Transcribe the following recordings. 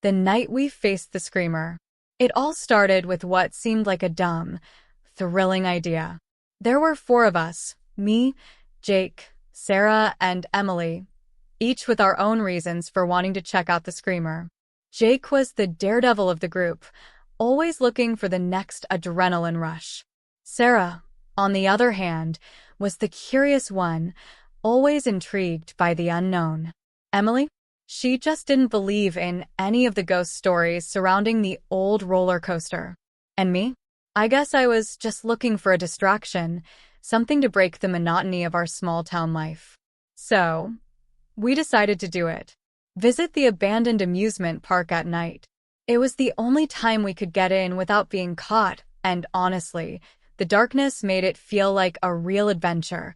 The night we faced the screamer. It all started with what seemed like a dumb, thrilling idea. There were four of us, me, Jake, Sarah, and Emily, each with our own reasons for wanting to check out the screamer. Jake was the daredevil of the group, always looking for the next adrenaline rush. Sarah, on the other hand, was the curious one, always intrigued by the unknown. Emily? She just didn't believe in any of the ghost stories surrounding the old roller coaster. And me? I guess I was just looking for a distraction, something to break the monotony of our small-town life. So, we decided to do it. Visit the abandoned amusement park at night. It was the only time we could get in without being caught, and honestly, the darkness made it feel like a real adventure,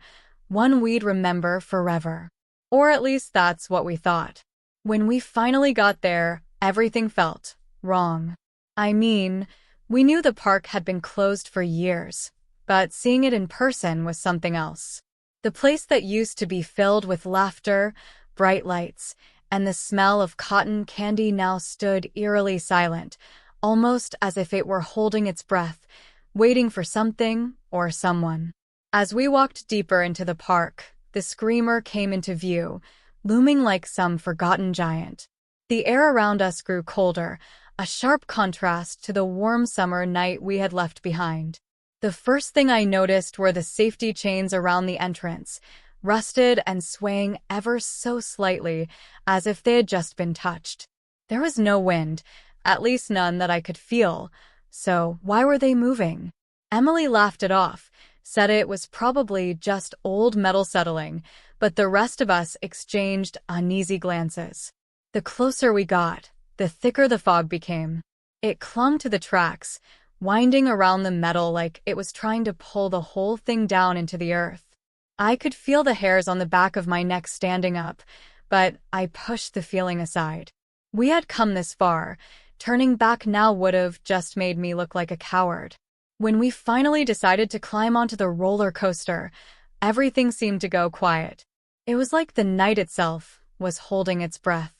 one we'd remember forever. Or at least that's what we thought. When we finally got there, everything felt wrong. I mean, we knew the park had been closed for years, but seeing it in person was something else. The place that used to be filled with laughter, bright lights, and the smell of cotton candy now stood eerily silent, almost as if it were holding its breath, waiting for something or someone. As we walked deeper into the park, the screamer came into view, looming like some forgotten giant. The air around us grew colder, a sharp contrast to the warm summer night we had left behind. The first thing I noticed were the safety chains around the entrance, rusted and swaying ever so slightly, as if they had just been touched. There was no wind, at least none that I could feel, so why were they moving? Emily laughed it off, said it was probably just old metal settling, but the rest of us exchanged uneasy glances. The closer we got, the thicker the fog became. It clung to the tracks, winding around the metal like it was trying to pull the whole thing down into the earth. I could feel the hairs on the back of my neck standing up, but I pushed the feeling aside. We had come this far. Turning back now would have just made me look like a coward. When we finally decided to climb onto the roller coaster, everything seemed to go quiet. It was like the night itself was holding its breath.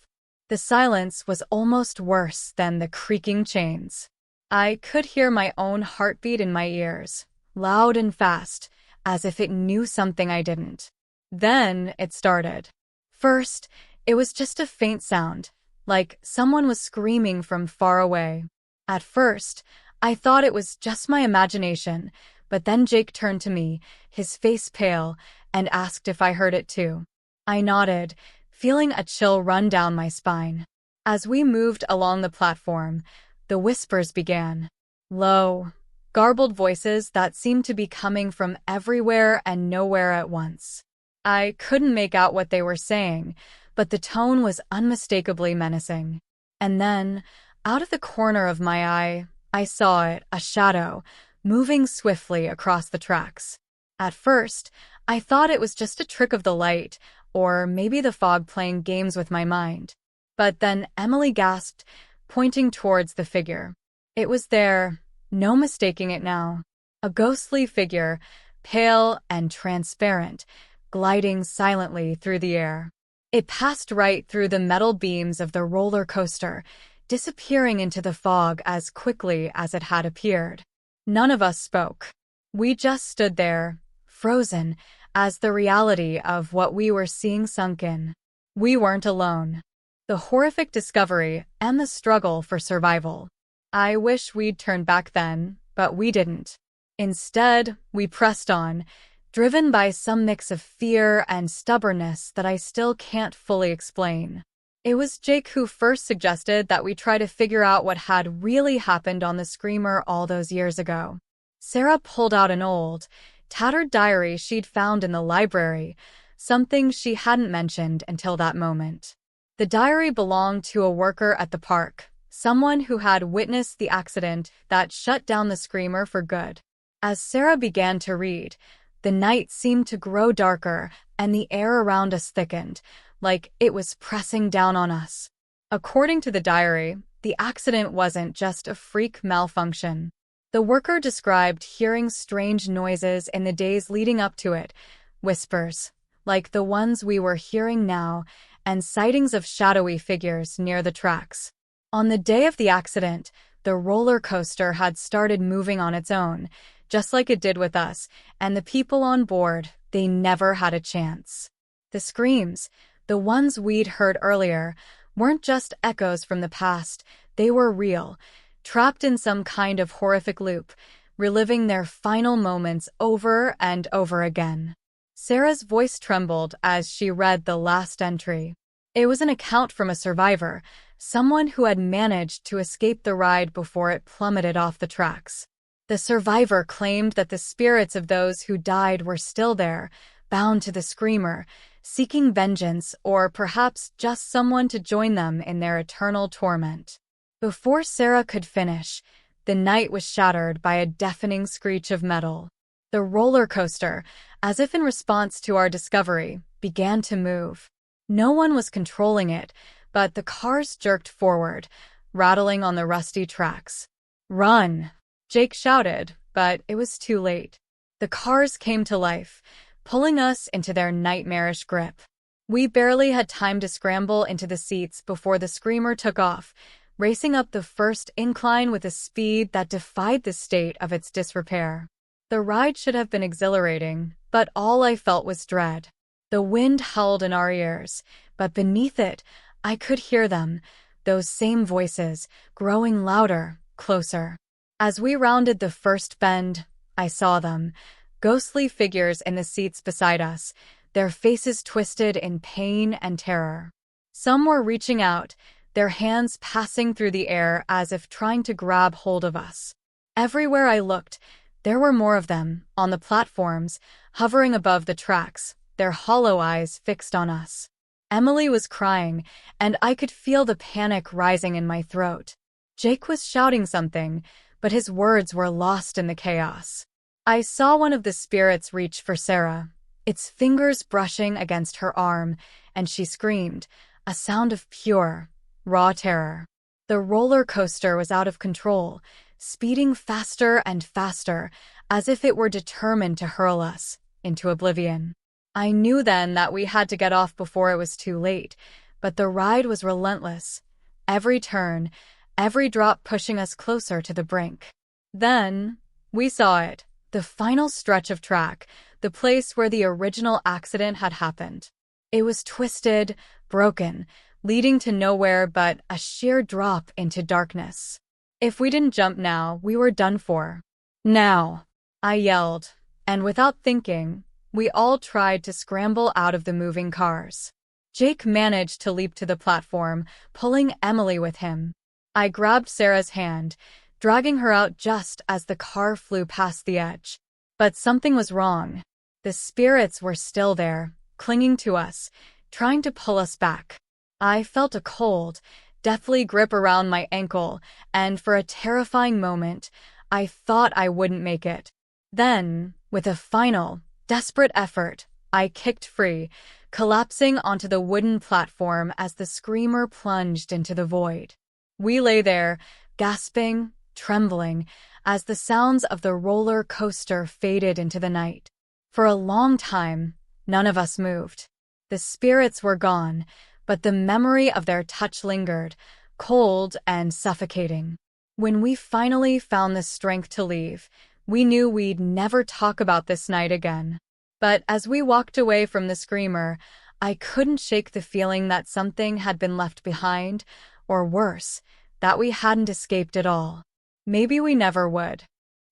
The silence was almost worse than the creaking chains. I could hear my own heartbeat in my ears, loud and fast, as if it knew something I didn't. Then it started. First, it was just a faint sound, like someone was screaming from far away. At first, I thought it was just my imagination, but then Jake turned to me, his face pale, and asked if I heard it too. I nodded, feeling a chill run down my spine. As we moved along the platform, the whispers began. Low, garbled voices that seemed to be coming from everywhere and nowhere at once. I couldn't make out what they were saying, but the tone was unmistakably menacing. And then, out of the corner of my eye, I saw it, a shadow, moving swiftly across the tracks. At first, I thought it was just a trick of the light, or maybe the fog playing games with my mind. But then Emily gasped, pointing towards the figure. It was there, no mistaking it now. A ghostly figure, pale and transparent, gliding silently through the air. It passed right through the metal beams of the roller coaster, disappearing into the fog as quickly as it had appeared. None of us spoke. We just stood there, frozen, as the reality of what we were seeing sunk in. We weren't alone. The horrific discovery and the struggle for survival. I wish we'd turned back then, but we didn't. Instead, we pressed on, driven by some mix of fear and stubbornness that I still can't fully explain. It was Jake who first suggested that we try to figure out what had really happened on the screamer all those years ago. Sarah pulled out an old, tattered diary she'd found in the library, something she hadn't mentioned until that moment. The diary belonged to a worker at the park, someone who had witnessed the accident that shut down the screamer for good. As Sarah began to read, the night seemed to grow darker and the air around us thickened, like it was pressing down on us. According to the diary, the accident wasn't just a freak malfunction. The worker described hearing strange noises in the days leading up to it, whispers, like the ones we were hearing now, and sightings of shadowy figures near the tracks. On the day of the accident, the roller coaster had started moving on its own, just like it did with us, and the people on board, they never had a chance. The screams, the ones we'd heard earlier, weren't just echoes from the past, they were real, trapped in some kind of horrific loop, reliving their final moments over and over again. Sarah's voice trembled as she read the last entry. It was an account from a survivor, someone who had managed to escape the ride before it plummeted off the tracks. The survivor claimed that the spirits of those who died were still there, bound to the screamer, seeking vengeance or perhaps just someone to join them in their eternal torment. Before Sarah could finish, the night was shattered by a deafening screech of metal. The roller coaster, as if in response to our discovery, began to move. No one was controlling it, but the cars jerked forward, rattling on the rusty tracks. "Run!" Jake shouted, but it was too late. The cars came to life, pulling us into their nightmarish grip. We barely had time to scramble into the seats before the screamer took off, racing up the first incline with a speed that defied the state of its disrepair. The ride should have been exhilarating, but all I felt was dread. The wind howled in our ears, but beneath it, I could hear them, those same voices, growing louder, closer. As we rounded the first bend, I saw them, ghostly figures in the seats beside us, their faces twisted in pain and terror. Some were reaching out, their hands passing through the air as if trying to grab hold of us. Everywhere I looked, there were more of them, on the platforms, hovering above the tracks, their hollow eyes fixed on us. Emily was crying, and I could feel the panic rising in my throat. Jake was shouting something, but his words were lost in the chaos. I saw one of the spirits reach for Sarah, its fingers brushing against her arm, and she screamed, a sound of pure, raw terror. The roller coaster was out of control, speeding faster and faster, as if it were determined to hurl us into oblivion. I knew then that we had to get off before it was too late, but the ride was relentless, every turn, every drop pushing us closer to the brink. Then, we saw it, the final stretch of track, the place where the original accident had happened. It was twisted, broken, leading to nowhere but a sheer drop into darkness. If we didn't jump now, we were done for. "Now!" I yelled, and without thinking, we all tried to scramble out of the moving cars. Jake managed to leap to the platform, pulling Emily with him. I grabbed Sarah's hand, dragging her out just as the car flew past the edge. But something was wrong. The spirits were still there, clinging to us, trying to pull us back. I felt a cold, deathly grip around my ankle, and for a terrifying moment, I thought I wouldn't make it. Then, with a final, desperate effort, I kicked free, collapsing onto the wooden platform as the screamer plunged into the void. We lay there, gasping, trembling, as the sounds of the roller coaster faded into the night. For a long time, none of us moved. The spirits were gone, but the memory of their touch lingered, cold and suffocating. When we finally found the strength to leave, we knew we'd never talk about this night again. But as we walked away from the screamer, I couldn't shake the feeling that something had been left behind, or worse, that we hadn't escaped at all. Maybe we never would.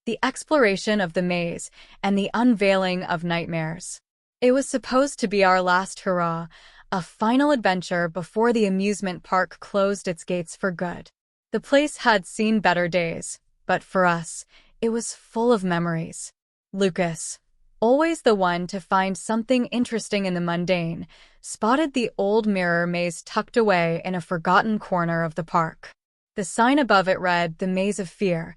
The exploration of the maze and the unveiling of nightmares. It was supposed to be our last hurrah, a final adventure before the amusement park closed its gates for good. The place had seen better days, but for us, it was full of memories. Lucas, always the one to find something interesting in the mundane, spotted the old mirror maze tucked away in a forgotten corner of the park. The sign above it read, "The Maze of Fear,"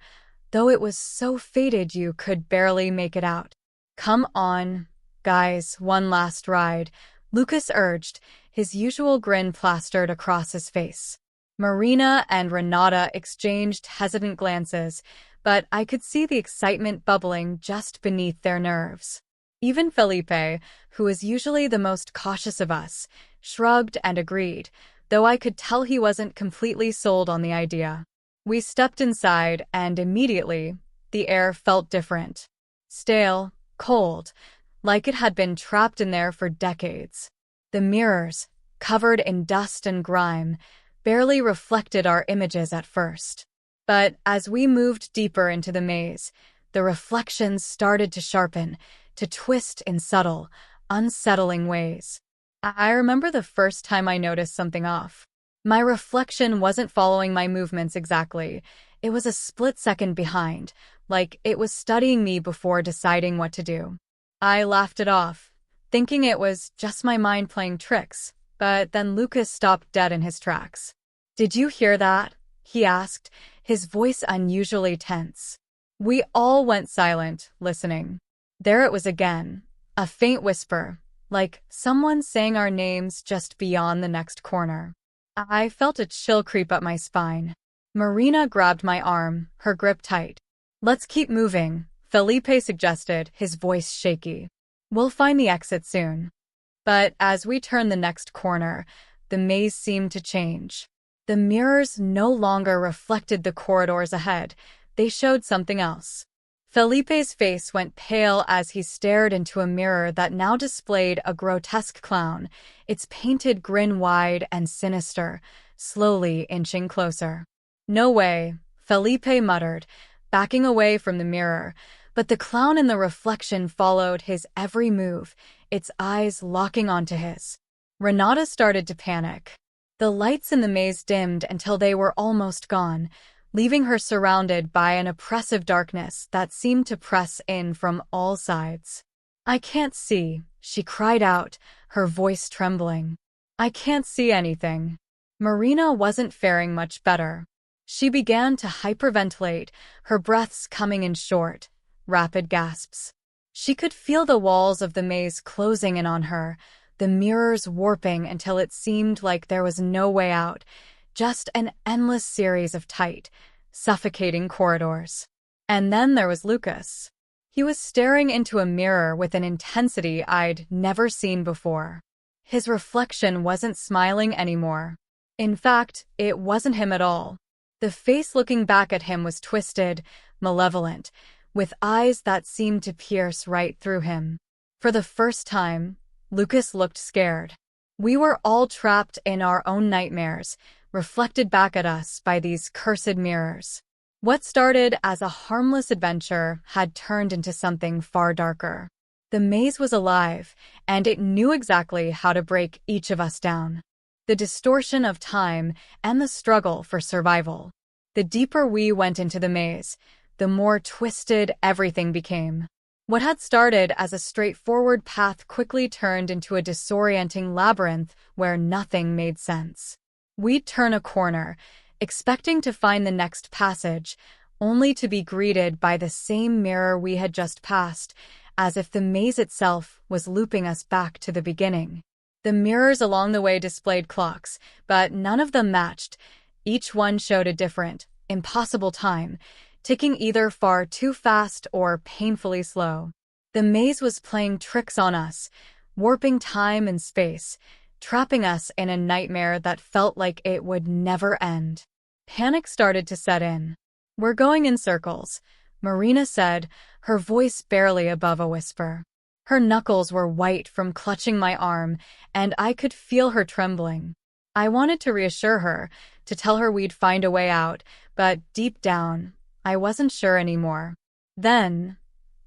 though it was so faded you could barely make it out. "Come on, guys, one last ride," Lucas urged, his usual grin plastered across his face. Marina and Renata exchanged hesitant glances, but I could see the excitement bubbling just beneath their nerves. Even Felipe, who was usually the most cautious of us, shrugged and agreed, though I could tell he wasn't completely sold on the idea. We stepped inside, and immediately, the air felt different. Stale, cold, like it had been trapped in there for decades. The mirrors, covered in dust and grime, barely reflected our images at first. But as we moved deeper into the maze, the reflections started to sharpen, to twist in subtle, unsettling ways. I remember the first time I noticed something off. My reflection wasn't following my movements exactly. It was a split second behind, like it was studying me before deciding what to do. I laughed it off, thinking it was just my mind playing tricks, but then Lucas stopped dead in his tracks. "Did you hear that?" he asked, his voice unusually tense. We all went silent, listening. There it was again, a faint whisper, like someone saying our names just beyond the next corner. I felt a chill creep up my spine. Marina grabbed my arm, her grip tight. "Let's keep moving," Felipe suggested, his voice shaky. "We'll find the exit soon." But as we turned the next corner, the maze seemed to change. The mirrors no longer reflected the corridors ahead. They showed something else. Felipe's face went pale as he stared into a mirror that now displayed a grotesque clown, its painted grin wide and sinister, slowly inching closer. "No way," Felipe muttered, backing away from the mirror, but the clown in the reflection followed his every move, its eyes locking onto his. Renata started to panic. The lights in the maze dimmed until they were almost gone, leaving her surrounded by an oppressive darkness that seemed to press in from all sides. "I can't see," she cried out, her voice trembling. "I can't see anything." Marina wasn't faring much better. She began to hyperventilate, her breaths coming in short, rapid gasps. She could feel the walls of the maze closing in on her, the mirrors warping until it seemed like there was no way out, just an endless series of tight, suffocating corridors. And then there was Lucas. He was staring into a mirror with an intensity I'd never seen before. His reflection wasn't smiling anymore. In fact, it wasn't him at all. The face looking back at him was twisted, malevolent, with eyes that seemed to pierce right through him. For the first time, Lucas looked scared. We were all trapped in our own nightmares, reflected back at us by these cursed mirrors. What started as a harmless adventure had turned into something far darker. The maze was alive, and it knew exactly how to break each of us down. The distortion of time and the struggle for survival. The deeper we went into the maze, the more twisted everything became. What had started as a straightforward path quickly turned into a disorienting labyrinth where nothing made sense. We'd turn a corner, expecting to find the next passage, only to be greeted by the same mirror we had just passed, as if the maze itself was looping us back to the beginning. The mirrors along the way displayed clocks, but none of them matched. Each one showed a different, impossible time, ticking either far too fast or painfully slow. The maze was playing tricks on us, warping time and space, trapping us in a nightmare that felt like it would never end. Panic started to set in. "We're going in circles," Marina said, her voice barely above a whisper. Her knuckles were white from clutching my arm, and I could feel her trembling. I wanted to reassure her, to tell her we'd find a way out, but deep down, I wasn't sure anymore. Then,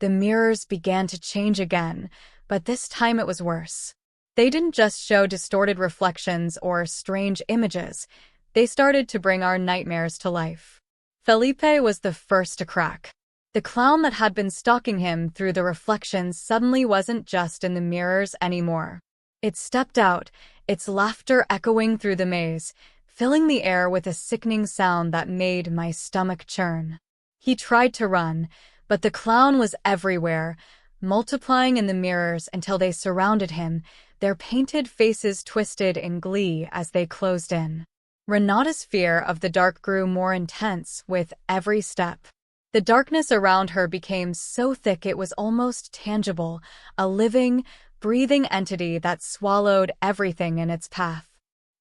the mirrors began to change again, but this time it was worse. They didn't just show distorted reflections or strange images. They started to bring our nightmares to life. Felipe was the first to crack. The clown that had been stalking him through the reflections suddenly wasn't just in the mirrors anymore. It stepped out, its laughter echoing through the maze, filling the air with a sickening sound that made my stomach churn. He tried to run, but the clown was everywhere, multiplying in the mirrors until they surrounded him, their painted faces twisted in glee as they closed in. Renata's fear of the dark grew more intense with every step. The darkness around her became so thick it was almost tangible, a living, breathing entity that swallowed everything in its path.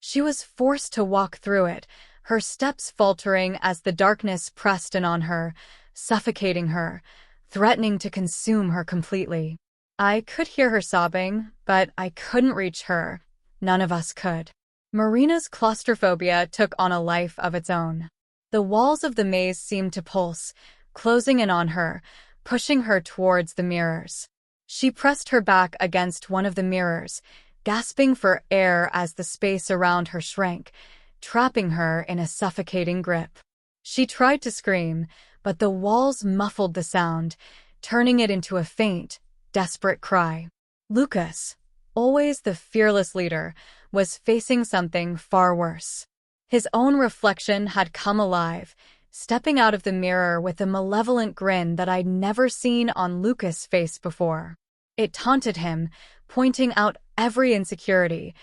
She was forced to walk through it, her steps faltering as the darkness pressed in on her, suffocating her, threatening to consume her completely. I could hear her sobbing, but I couldn't reach her. None of us could. Marina's claustrophobia took on a life of its own. The walls of the maze seemed to pulse, closing in on her, pushing her towards the mirrors. She pressed her back against one of the mirrors, gasping for air as the space around her shrank, trapping her in a suffocating grip. She tried to scream, but the walls muffled the sound, turning it into a faint, desperate cry. Lucas, always the fearless leader, was facing something far worse. His own reflection had come alive, stepping out of the mirror with a malevolent grin that I'd never seen on Lucas' face before. It taunted him, pointing out every insecurity,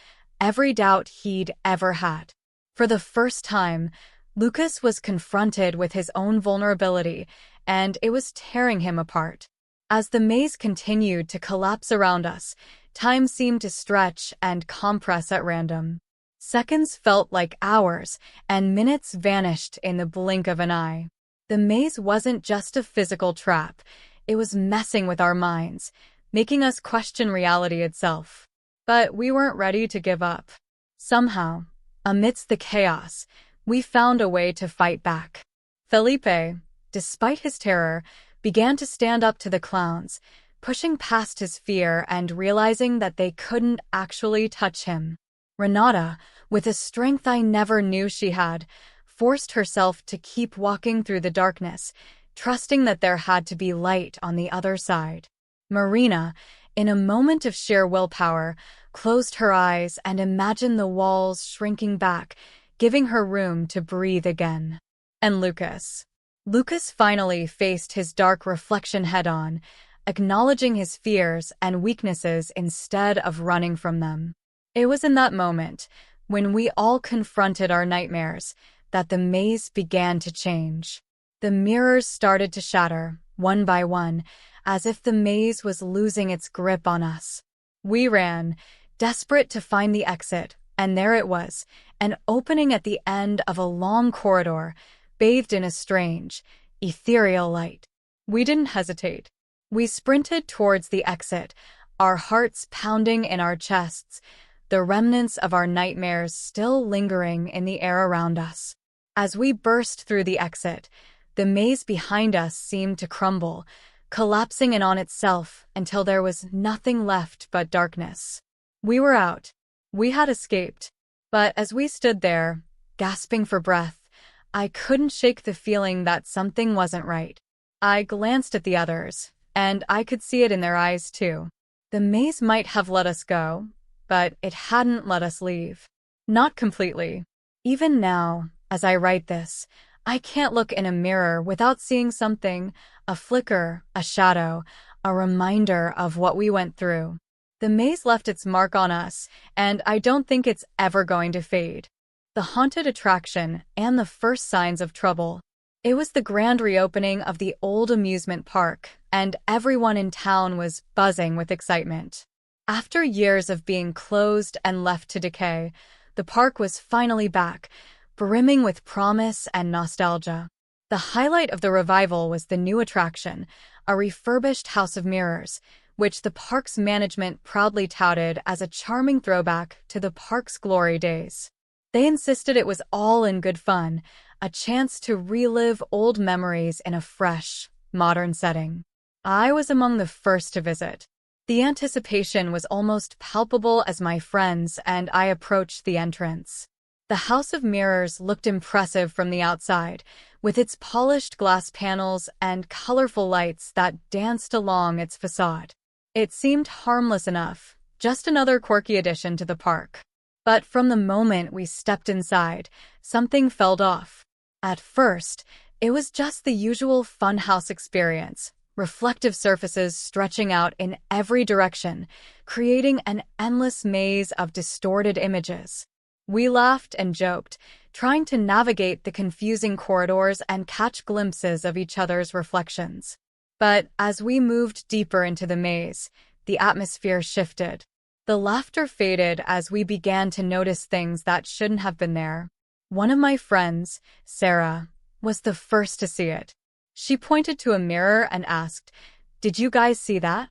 every doubt he'd ever had. For the first time, Lucas was confronted with his own vulnerability, and it was tearing him apart. As the maze continued to collapse around us, time seemed to stretch and compress at random. Seconds felt like hours, and minutes vanished in the blink of an eye. The maze wasn't just a physical trap, it was messing with our minds, making us question reality itself. But we weren't ready to give up. Somehow, amidst the chaos, we found a way to fight back. Felipe, despite his terror, began to stand up to the clowns, pushing past his fear and realizing that they couldn't actually touch him. Renata, with a strength I never knew she had, forced herself to keep walking through the darkness, trusting that there had to be light on the other side. Marina, in a moment of sheer willpower, closed her eyes and imagined the walls shrinking back, giving her room to breathe again. And Lucas. Lucas finally faced his dark reflection head-on, acknowledging his fears and weaknesses instead of running from them. It was in that moment, when we all confronted our nightmares, that the maze began to change. The mirrors started to shatter, one by one, as if the maze was losing its grip on us. We ran, desperate to find the exit, and there it was, an opening at the end of a long corridor, bathed in a strange, ethereal light. We didn't hesitate. We sprinted towards the exit, our hearts pounding in our chests, the remnants of our nightmares still lingering in the air around us. As we burst through the exit, the maze behind us seemed to crumble, collapsing in on itself until there was nothing left but darkness. We were out. We had escaped. But as we stood there, gasping for breath, I couldn't shake the feeling that something wasn't right. I glanced at the others, and I could see it in their eyes too. The maze might have let us go, but it hadn't let us leave. Not completely. Even now, as I write this, I can't look in a mirror without seeing something, a flicker, a shadow, a reminder of what we went through. The maze left its mark on us, and I don't think it's ever going to fade. The haunted attraction and the first signs of trouble. It was the grand reopening of the old amusement park, and everyone in town was buzzing with excitement. After years of being closed and left to decay, the park was finally back, brimming with promise and nostalgia. The highlight of the revival was the new attraction, a refurbished House of Mirrors, which the park's management proudly touted as a charming throwback to the park's glory days. They insisted it was all in good fun, a chance to relive old memories in a fresh, modern setting. I was among the first to visit. The anticipation was almost palpable as my friends and I approached the entrance. The House of Mirrors looked impressive from the outside, with its polished glass panels and colorful lights that danced along its facade. It seemed harmless enough, just another quirky addition to the park. But from the moment we stepped inside, something felt off. At first, it was just the usual funhouse experience, reflective surfaces stretching out in every direction, creating an endless maze of distorted images. We laughed and joked, trying to navigate the confusing corridors and catch glimpses of each other's reflections. But as we moved deeper into the maze, the atmosphere shifted. The laughter faded as we began to notice things that shouldn't have been there. One of my friends, Sarah, was the first to see it. She pointed to a mirror and asked, "Did you guys see that?"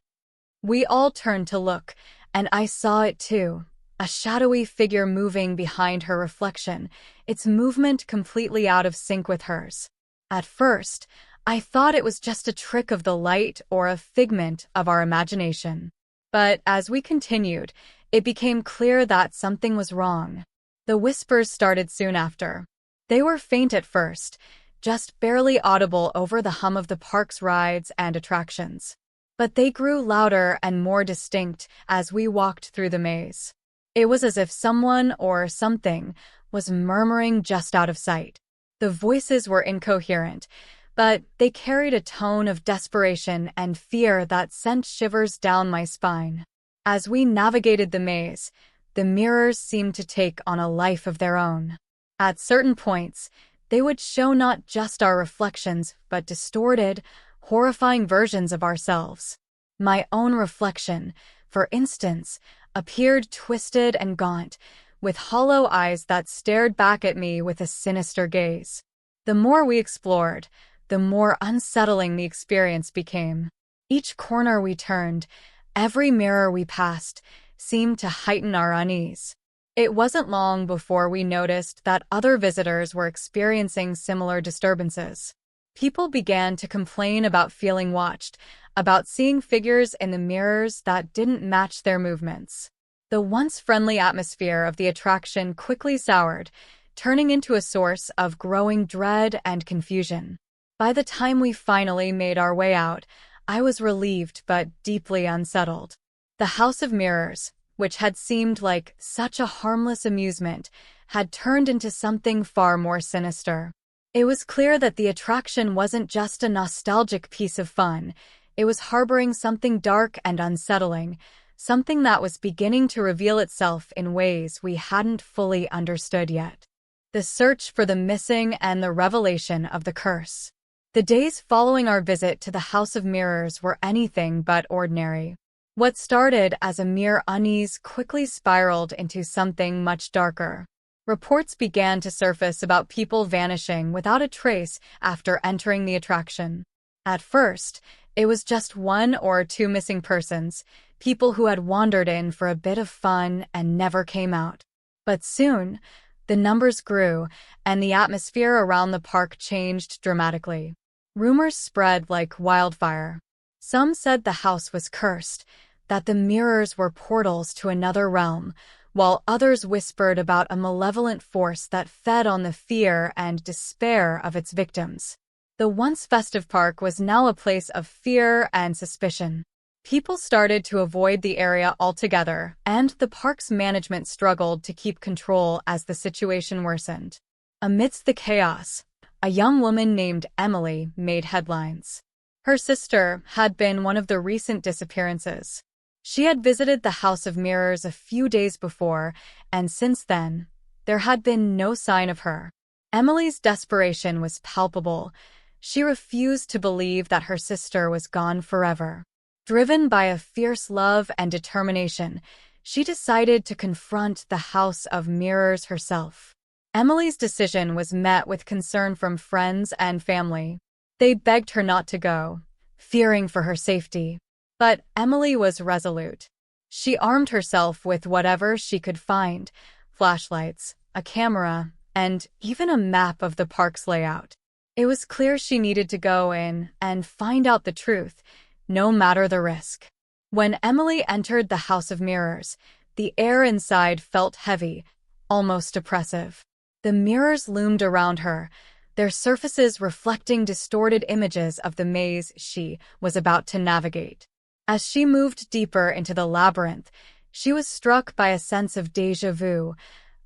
We all turned to look, and I saw it too. A shadowy figure moving behind her reflection, its movement completely out of sync with hers. At first, I thought it was just a trick of the light or a figment of our imagination. But as we continued, it became clear that something was wrong. The whispers started soon after. They were faint at first, just barely audible over the hum of the park's rides and attractions. But they grew louder and more distinct as we walked through the maze. It was as if someone or something was murmuring just out of sight. The voices were incoherent, but they carried a tone of desperation and fear that sent shivers down my spine. As we navigated the maze, the mirrors seemed to take on a life of their own. At certain points, they would show not just our reflections, but distorted, horrifying versions of ourselves. My own reflection, for instance, appeared twisted and gaunt, with hollow eyes that stared back at me with a sinister gaze. The more we explored, the more unsettling the experience became. Each corner we turned, every mirror we passed, seemed to heighten our unease. It wasn't long before we noticed that other visitors were experiencing similar disturbances. People began to complain about feeling watched, about seeing figures in the mirrors that didn't match their movements. The once friendly atmosphere of the attraction quickly soured, turning into a source of growing dread and confusion. By the time we finally made our way out, I was relieved but deeply unsettled. The House of Mirrors, which had seemed like such a harmless amusement, had turned into something far more sinister. It was clear that the attraction wasn't just a nostalgic piece of fun. It was harboring something dark and unsettling, something that was beginning to reveal itself in ways we hadn't fully understood yet. The search for the missing and the revelation of the curse. The days following our visit to the House of Mirrors were anything but ordinary. What started as a mere unease quickly spiraled into something much darker. Reports began to surface about people vanishing without a trace after entering the attraction. At first, it was just one or two missing persons, people who had wandered in for a bit of fun and never came out. But soon, the numbers grew, and the atmosphere around the park changed dramatically. Rumors spread like wildfire. Some said the house was cursed, that the mirrors were portals to another realm, while others whispered about a malevolent force that fed on the fear and despair of its victims. The once festive park was now a place of fear and suspicion. People started to avoid the area altogether, and the park's management struggled to keep control as the situation worsened. Amidst the chaos, a young woman named Emily made headlines. Her sister had been one of the recent disappearances. She had visited the House of Mirrors a few days before, and since then, there had been no sign of her. Emily's desperation was palpable. She refused to believe that her sister was gone forever. Driven by a fierce love and determination, she decided to confront the House of Mirrors herself. Emily's decision was met with concern from friends and family. They begged her not to go, fearing for her safety. But Emily was resolute. She armed herself with whatever she could find: flashlights, a camera, and even a map of the park's layout. It was clear she needed to go in and find out the truth, no matter the risk. When Emily entered the House of Mirrors, the air inside felt heavy, almost oppressive. The mirrors loomed around her, their surfaces reflecting distorted images of the maze she was about to navigate. As she moved deeper into the labyrinth, she was struck by a sense of déjà vu.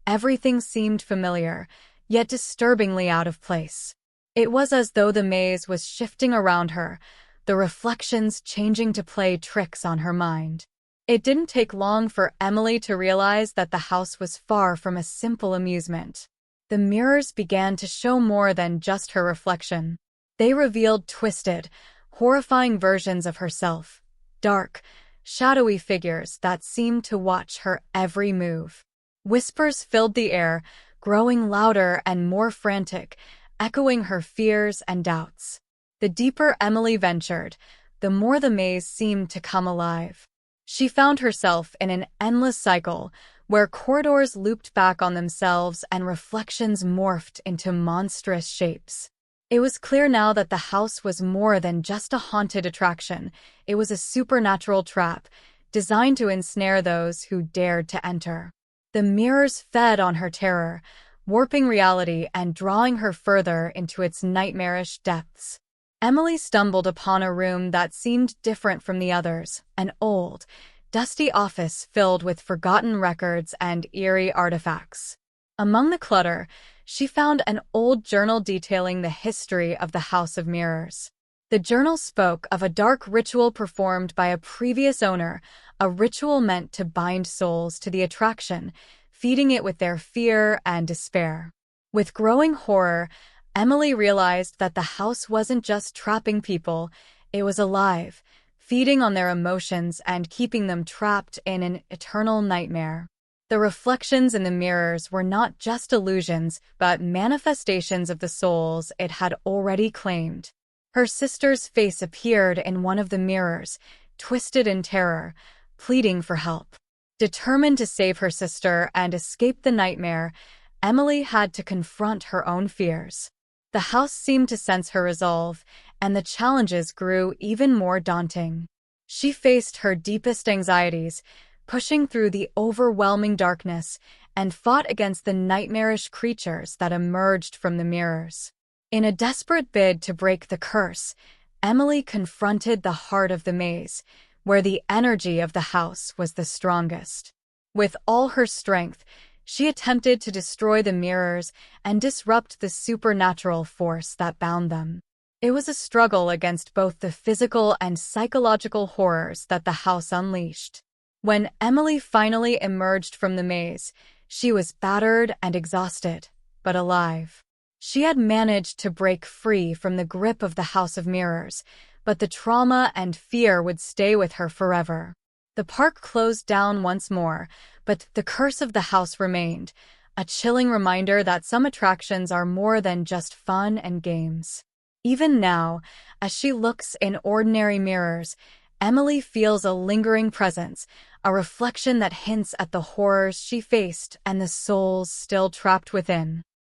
Everything seemed familiar, yet disturbingly out of place. It was as though the maze was shifting around her, the reflections changing to play tricks on her mind. It didn't take long for Emily to realize that the house was far from a simple amusement. The mirrors began to show more than just her reflection. They revealed twisted, horrifying versions of herself. Dark, shadowy figures that seemed to watch her every move. Whispers filled the air, growing louder and more frantic, echoing her fears and doubts. The deeper Emily ventured, the more the maze seemed to come alive. She found herself in an endless cycle where corridors looped back on themselves and reflections morphed into monstrous shapes. It was clear now that the house was more than just a haunted attraction. It was a supernatural trap, designed to ensnare those who dared to enter. The mirrors fed on her terror, warping reality and drawing her further into its nightmarish depths. Emily stumbled upon a room that seemed different from the others, an old, dusty office filled with forgotten records and eerie artifacts. Among the clutter, she found an old journal detailing the history of the House of Mirrors. The journal spoke of a dark ritual performed by a previous owner, a ritual meant to bind souls to the attraction, feeding it with their fear and despair. With growing horror, Emily realized that the house wasn't just trapping people, it was alive, feeding on their emotions and keeping them trapped in an eternal nightmare. The reflections in the mirrors were not just illusions, but manifestations of the souls it had already claimed. Her sister's face appeared in one of the mirrors, twisted in terror, pleading for help. Determined to save her sister and escape the nightmare, Emily had to confront her own fears. The house seemed to sense her resolve, and the challenges grew even more daunting. She faced her deepest anxieties, pushing through the overwhelming darkness, and fought against the nightmarish creatures that emerged from the mirrors. In a desperate bid to break the curse, Emily confronted the heart of the maze, where the energy of the house was the strongest. With all her strength, she attempted to destroy the mirrors and disrupt the supernatural force that bound them. It was a struggle against both the physical and psychological horrors that the house unleashed. When Emily finally emerged from the maze, she was battered and exhausted, but alive. She had managed to break free from the grip of the House of Mirrors, but the trauma and fear would stay with her forever. The park closed down once more, but the curse of the house remained, a chilling reminder that some attractions are more than just fun and games. Even now, as she looks in ordinary mirrors, Emily feels a lingering presence, a reflection that hints at the horrors she faced and the souls still trapped within.